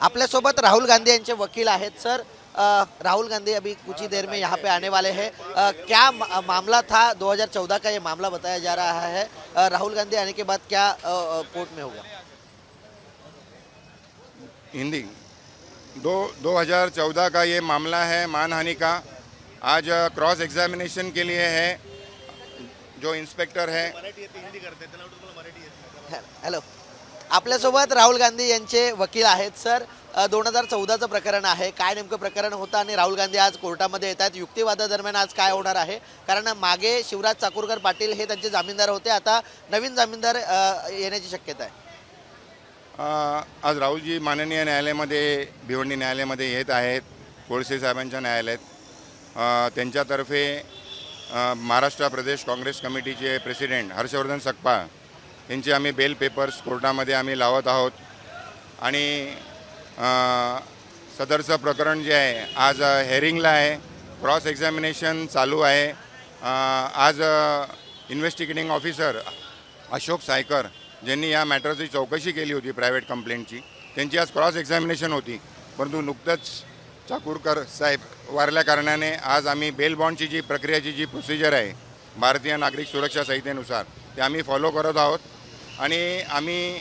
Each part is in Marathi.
आपल्यासोबत राहुल गांधी यांचे वकील आहेत। सर, राहुल गांधी अभी कुछ ही देर में यहाँ पे आने वाले हैं। क्या मामला था? 2014 का ये मामला बताया जा रहा है। राहुल गांधी आने के बाद क्या कोर्ट में होगा? हिंदी 2014 का ये मामला है मानहानि का। आज क्रॉस एग्जामिनेशन के लिए है जो इंस्पेक्टर है। हॅलो, आपल्यासोबत राहुल गांधी यांचे वकील आहेत। सर, 2014चं प्रकरण आहे, काय नेमकं प्रकरण होतं आणि राहुल गांधी आज कोर्टामध्ये येत आहेत? युक्तिवादादरम्यान आज काय होणार आहे? कारण मागे शिवराज चाकूरकर पाटील हे त्यांचे जामीनदार होते, आता नवीन जामीनदार येण्याची शक्यता आहे। आज राहुलजी माननीय न्यायालयामध्ये भिवंडी न्यायालयामध्ये येत आहेत, कोळसे साहेबांच्या न्यायालयात। त्यांच्यातर्फे महाराष्ट्र प्रदेश काँग्रेस कमिटीचे प्रेसिडेंट हर्षवर्धन सकपाळ यांचे आम्ही बेल पेपर्स कोर्टामध्ये आम्ही लावत आहोत आणि सदरचं प्रकरण जे आहे आज हेअरिंगला आहे, क्रॉस एक्झामिनेशन चालू आहे। आज इन्व्हेस्टिगेटिंग ऑफिसर अशोक सायकर ज्यांनी या मॅटरची चौकशी केली होती प्रायव्हेट कंप्लेंटची, त्यांची आज क्रॉस एक्झामिनेशन होती, परंतु नुकतंच चाकूरकर साहेब वारल्या कारणाने आज आम्ही बेल बॉन्डची जी प्रक्रियाची जी प्रोसिजर आहे भारतीय नागरिक सुरक्षा संहितेनुसार ते आम्ही फॉलो करत आहोत आणि आम्ही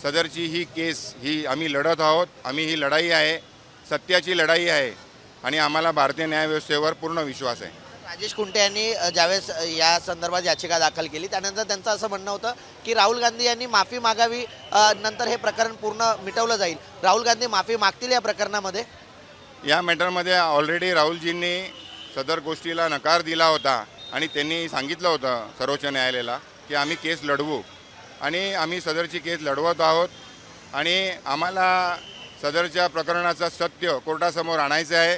सदरची ही केस ही आम्ही लढत आहोत। आम्ही ही लढाई आहे, सत्याची लढाई आहे आणि आम्हाला भारतीय न्यायव्यवस्थेवर पूर्ण विश्वास आहे। राजेश कुंटे यांनी ज्यावेळेस या संदर्भात याचिका दाखल केली त्यानंतर त्यांचं असं म्हणणं होतं की राहुल गांधी यांनी माफी मागावी, नंतर हे प्रकरण पूर्ण मिटवलं जाईल। राहुल गांधी माफी मागतील या प्रकरणामध्ये? या मॅटरमध्ये ऑलरेडी राहुलजींनी सदर गोष्टीला नकार दिला होता आणि त्यांनी सांगितलं होतं सर्वोच्च न्यायालयाला की आम्ही केस लढवू आणि आम्ही सदरची केस लढवत आहोत आणि आम्हाला सदरच्या प्रकरणाचं सत्य कोर्टासमोर आणायचं आहे।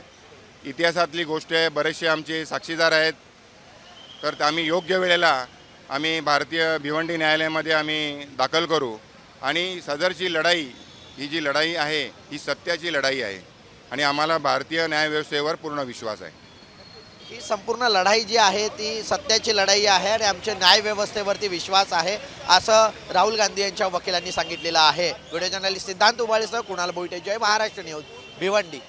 इतिहासातली गोष्ट आहे, बरेचसे आमचे साक्षीदार आहेत, तर आम्ही योग्य वेळेला आम्ही भारतीय भिवंडी न्यायालयामध्ये आम्ही दाखल करू आणि सदरची लढाई ही जी लढाई आहे ही सत्याची लढाई आहे आणि आम्हाला भारतीय न्यायव्यवस्थेवर पूर्ण विश्वास आहे। ही संपूर्ण लढाई जी आहे ती सत्याची लढाई आहे आणि आमच्या न्यायव्यवस्थेवरती विश्वास आहे, असं राहुल गांधी यांच्या वकिलांनी सांगितलेलं आहे। व्हिडिओ जर्नलिस्ट सिद्धांत उबाळेसह कुणाल बोईटे, जय महाराष्ट्र न्यूज, भिवंडी।